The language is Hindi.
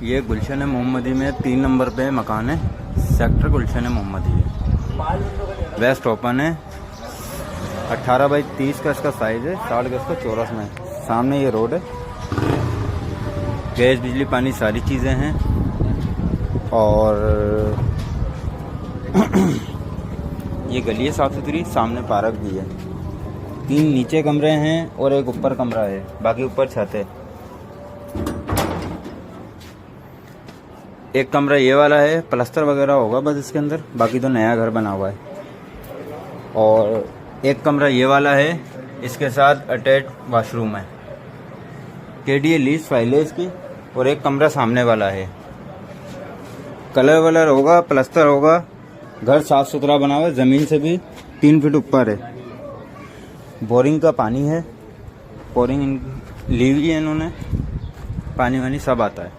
ये गुलशन मोहम्मदी में 3 नंबर पे मकान है। सेक्टर गुलशन मोहम्मदी है। वेस्ट ओपन है। 18 बाई 30 का इसका साइज है। 60 गज का चौरस में। सामने ये रोड है। गैस बिजली पानी सारी चीज़ें हैं। और ये गली है साफ़ सुथरी। सामने पार्क भी है। 3 नीचे कमरे हैं और एक ऊपर कमरा है। बाकी ऊपर छत है। एक कमरा ये वाला है। प्लास्टर वगैरह होगा बस इसके अंदर। बाकी तो नया घर बना हुआ है। और एक कमरा ये वाला है। इसके साथ अटैच वॉशरूम है। KDA लीज फाइल है इसकी। और एक कमरा सामने वाला है। कलर वलर होगा, प्लास्टर होगा। घर साफ सुथरा बना हुआ है। ज़मीन से भी 3 फीट ऊपर है। बोरिंग का पानी है। बोरिंग ली हुई है इन्होंने। पानी वानी सब आता है।